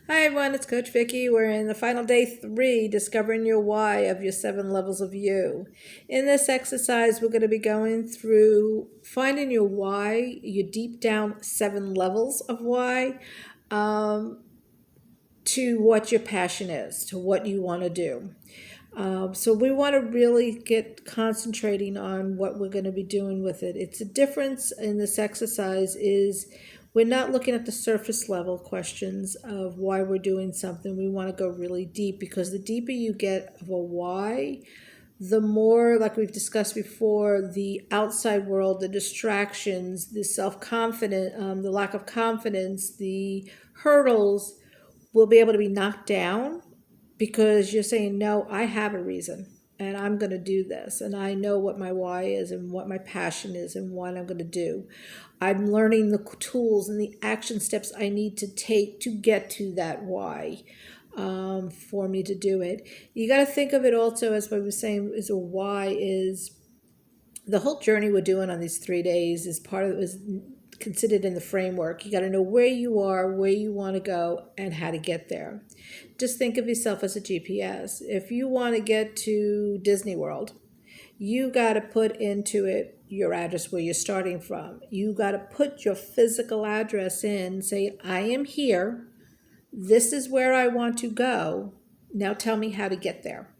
Hi everyone, it's Coach Vicki. We're in the final day 3, discovering your why of your 7 levels of you. In this exercise, we're going to be going through finding your why, your deep down 7 levels of why, um, to what your passion is, to what you want to do. So we want to really get concentrating on what we're going to be doing with it. It's a difference in this exercise is we're not looking at the surface level questions of why we're doing something. We want to go really deep because the deeper you get of a why, the more, like we've discussed before, the outside world, the distractions, the self-confidence, the lack of confidence, the hurdles will be able to be knocked down because you're saying, no, I have a reason and I'm going to do this. And I know what my why is and what my passion is and what I'm going to do. I'm learning the tools and the action steps I need to take to get to that why, for me to do it. You got to think of it also, as I was saying, is a why is the whole journey we're doing on these 3 days is part of it was considered in the framework. You got to know where you are, where you want to go, and how to get there. Just think of yourself as a GPS. If you want to get to Disney World, you got to put into it your address where you're starting from. You got to put your physical address in, say, I am here. This is where I want to go. Now tell me how to get there.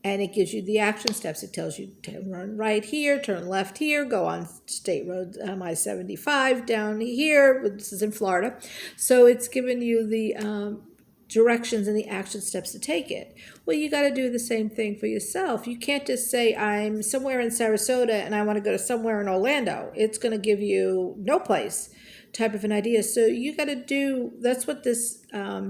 And it gives you the action steps. It tells you to run right here, turn left here, go on State Road I-75 down here. This is in Florida. So it's given you the directions and the action steps to take it. Well, you got to do the same thing for yourself. You can't just say, I'm somewhere in Sarasota and I want to go to somewhere in Orlando. It's going to give you no place type of an idea. So you got to do, that's what this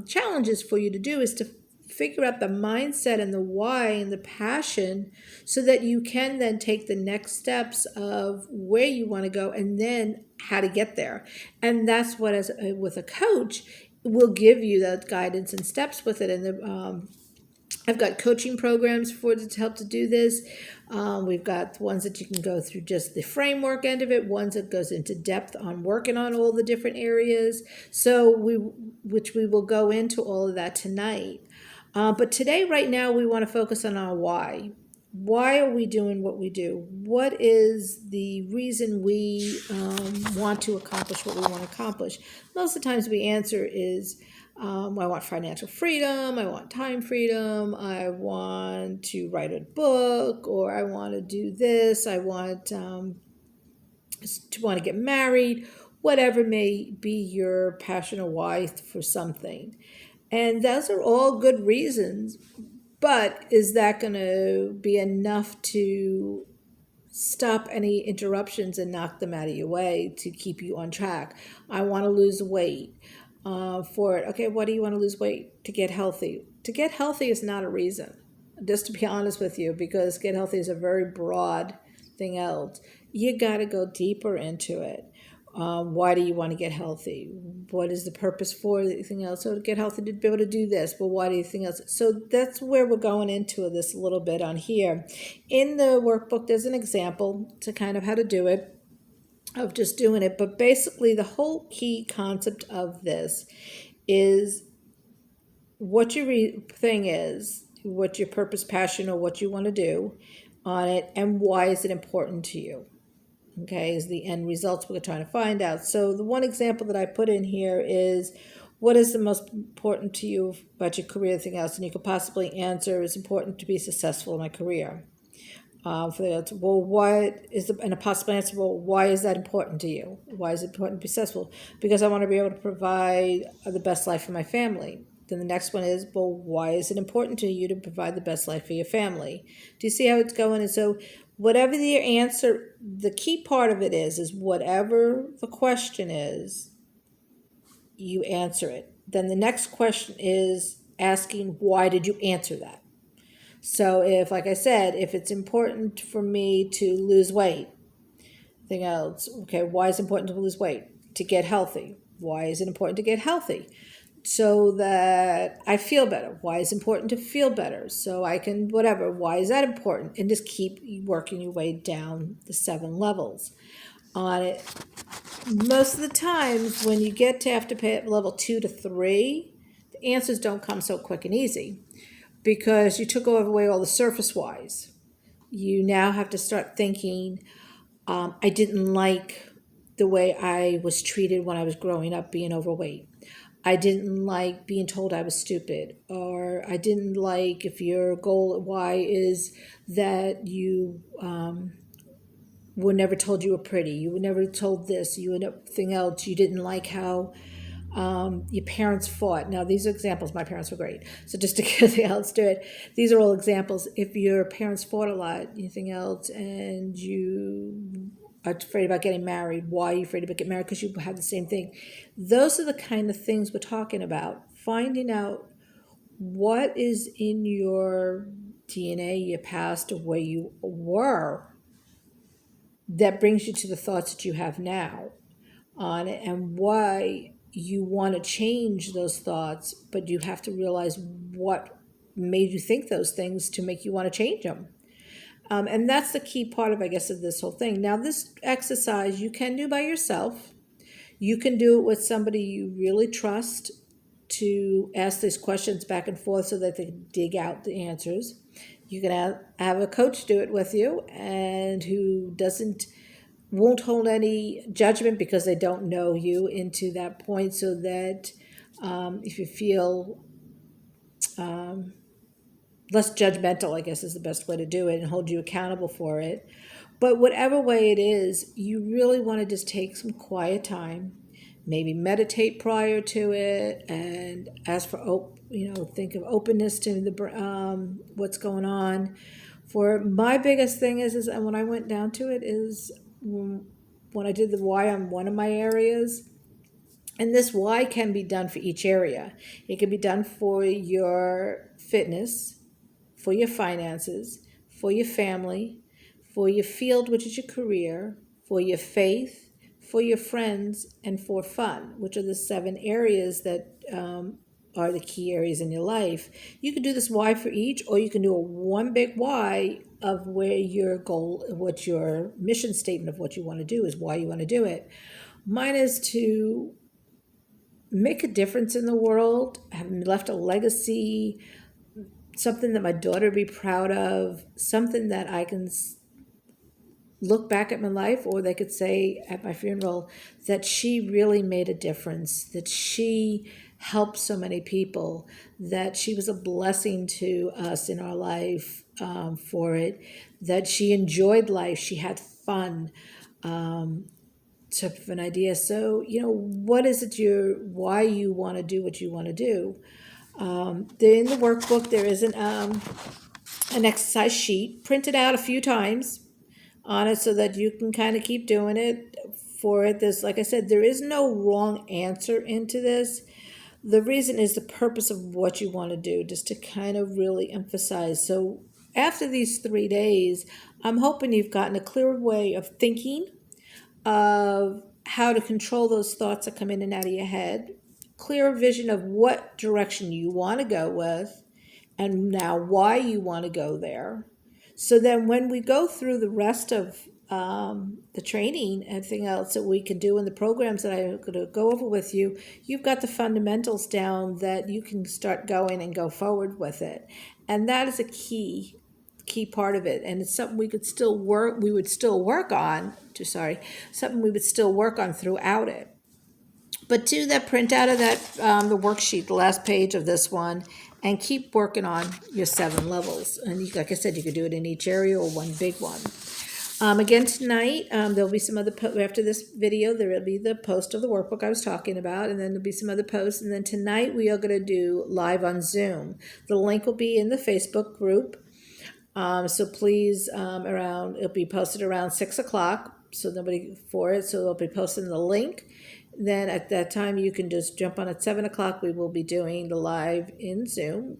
challenge is for you to do, is to figure out the mindset and the why and the passion so that you can then take the next steps of where you want to go and then how to get there. And that's what, as with a coach, will give you that guidance and steps with it. And I've got coaching programs to help to do this. We've got ones that you can go through just the framework end of it, ones that goes into depth on working on all the different areas. So which we will go into all of that tonight. But today, right now, we want to focus on our why. Why are we doing what we do? What is the reason we want to accomplish what we want to accomplish? Most of the times we answer is, I want financial freedom, I want time freedom, I want to write a book, or I want to do this, I want to get married, whatever may be your passion or why for something. And those are all good reasons, but is that going to be enough to stop any interruptions and knock them out of your way to keep you on track? I want to lose weight for it. Okay, what do you want to lose weight? To get healthy. To get healthy is not a reason, just to be honest with you, because get healthy is a very broad thing else. You got to go deeper into it. Why do you want to get healthy? What is the purpose for anything else? So to get healthy, to be able to do this, but why do you think else? So that's where we're going into this a little bit on here. In the workbook, there's an example to kind of how to do it, of just doing it. But basically, the whole key concept of this is what your thing is, what your purpose, passion, or what you want to do on it, and why is it important to you? Okay, is the end results we're trying to find out. So the one example that I put in here is, what is the most important to you about your career, anything else? And you could possibly answer, it's important to be successful in my career. For the answer, well, what is and a possible answer, well, why is that important to you? Why is it important to be successful? Because I want to be able to provide the best life for my family. Then the next one is, well, why is it important to you to provide the best life for your family? Do you see how it's going? And so whatever the answer, the key part of it is whatever the question is, you answer it. Then the next question is asking, why did you answer that? So if, like I said, if it's important for me to lose weight, thing else, okay, why is it important to lose weight? To get healthy. Why is it important to get healthy? So that I feel better. Why is it important to feel better? So I can, whatever, why is that important? And just keep working your way down the 7 levels on it. Most of the times when you get to have to pay at level 2 to 3, the answers don't come so quick and easy because you took away all the surface whys. You now have to start thinking, I didn't like the way I was treated when I was growing up being overweight. I didn't like being told I was stupid, or I didn't like if your goal at Y is that you were never told you were pretty, you were never told this, you were nothing else, you didn't like how your parents fought. Now, these are examples. My parents were great. So just to get the else to it, these are all examples. If your parents fought a lot, anything else, and you are afraid about getting married, why are you afraid about getting married? Because you have the same thing. Those are the kind of things we're talking about. Finding out what is in your DNA, your past, or where you were that brings you to the thoughts that you have now on it, and why you want to change those thoughts, but you have to realize what made you think those things to make you want to change them. And that's the key part of, I guess, of this whole thing. Now, this exercise you can do by yourself. You can do it with somebody you really trust to ask these questions back and forth so that they can dig out the answers. You can have a coach do it with you, and who won't hold any judgment because they don't know you into that point, so that if you feel less judgmental, I guess is the best way to do it, and hold you accountable for it. But whatever way it is, you really want to just take some quiet time, maybe meditate prior to it, and ask for think of openness to the what's going on. For my biggest thing is and when I went down to it is when I did the why on one of my areas. And this why can be done for each area. It can be done for your fitness, for your finances, for your family, for your field, which is your career, for your faith, for your friends, and for fun, which are the 7 areas that are the key areas in your life. You can do this why for each, or you can do a one big why of where your goal, what your mission statement of what you want to do is, why you want to do it. Mine is to make a difference in the world, have left a legacy, something that my daughter would be proud of, something that I can look back at my life, or they could say at my funeral that she really made a difference, that she helped so many people, that she was a blessing to us in our life for it, that she enjoyed life, she had fun, type of an idea. So, what is it why you want to do what you want to do? In the workbook, there is an exercise sheet printed out a few times on it so that you can kind of keep doing it for it. There's, like I said, there is no wrong answer into this. The reason is the purpose of what you want to do, just to kind of really emphasize. So after these 3 days, I'm hoping you've gotten a clearer way of thinking, of how to control those thoughts that come in and out of your head, clearer vision of what direction you want to go with, and now why you want to go there. So then when we go through the rest of the training and everything else that we can do in the programs that I'm going to go over with you, you've got the fundamentals down that you can start going and go forward with it. And that is a key part of it. And it's something we would still work on throughout it. But do that, print out of that, the worksheet, the last page of this one, and keep working on your 7 levels. And like I said, you could do it in each area or one big one. Again, tonight, there'll be some other, after this video, there will be the post of the workbook I was talking about, and then there'll be some other posts. And then tonight we are going to do live on Zoom. The link will be in the Facebook group. So please, it'll be posted around 6 o'clock. So nobody for it. So they'll be posting the link. Then at that time, you can just jump on at 7 o'clock. We will be doing the live in Zoom.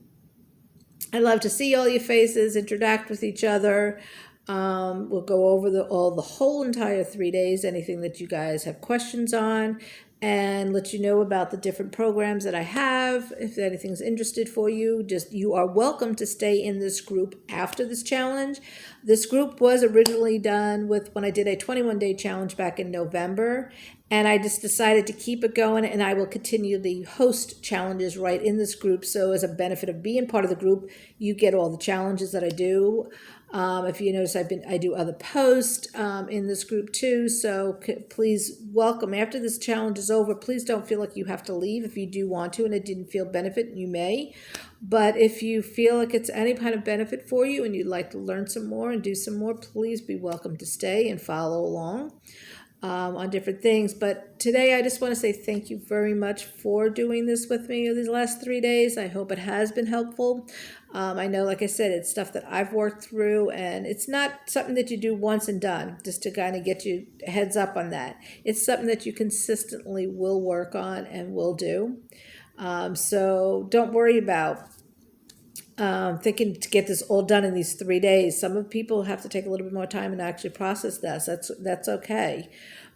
I'd love to see all your faces, interact with each other. We'll go over the whole entire 3 days, anything that you guys have questions on. and let you know about the different programs that I have. If anything's interested for you, just you are welcome to stay in this group after this challenge. This group was originally done with when I did a 21-day challenge back in November, and I just decided to keep it going, and I will continually host challenges right in this group. So as a benefit of being part of the group, you get all the challenges that I do. If you notice, I do other posts in this group too. So please welcome. After this challenge is over, please don't feel like you have to leave. If you do want to and it didn't feel benefit, you may. But if you feel like it's any kind of benefit for you and you'd like to learn some more and do some more, please be welcome to stay and follow along on different things. But today I just want to say thank you very much for doing this with me these last 3 days. I hope it has been helpful. I know, like I said, it's stuff that I've worked through, and it's not something that you do once and done, just to kind of get you a heads up on that. It's something that you consistently will work on and will do. So don't worry about thinking to get this all done in these 3 days. Some of people have to take a little bit more time and actually process this. That's okay.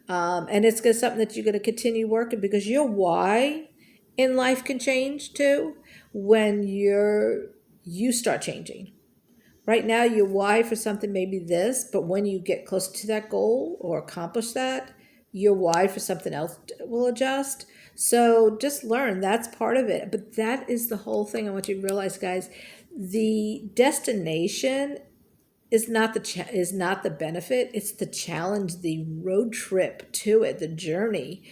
And it's something that you're going to continue working, because your why in life can change too when you start changing. Right now, your why for something may be this, but when you get closer to that goal or accomplish that, your why for something else will adjust. So just learn that's part of it. But that is the whole thing. I want you to realize, guys, the destination is not the benefit. It's the challenge, the road trip to it, the journey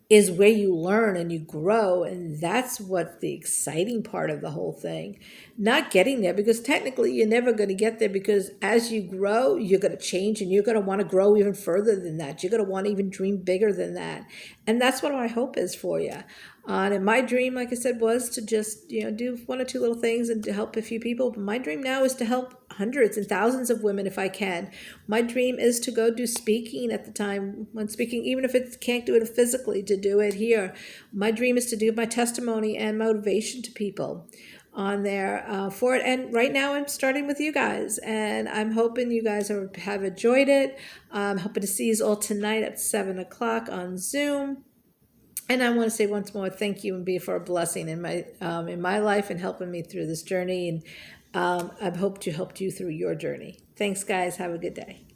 is where you learn and you grow, and that's what the exciting part of the whole thing. Not getting there, because technically you're never going to get there, because as you grow, you're going to change and you're going to want to grow even further than that. You're going to want to even dream bigger than that. And that's what my hope is for you. And my dream, like I said, was to just, do one or two little things and to help a few people. But my dream now is to help hundreds and thousands of women if I can. My dream is to go do speaking at the time when speaking, even if it can't do it physically, to do it here. My dream is to give my testimony and motivation to people on there for it. And right now I'm starting with you guys, and I'm hoping you guys have enjoyed it. I'm hoping to see you all tonight at 7 o'clock on Zoom. And I want to say once more, thank you and be for a blessing in my life and helping me through this journey. And I hope to help you through your journey. Thanks, guys. Have a good day.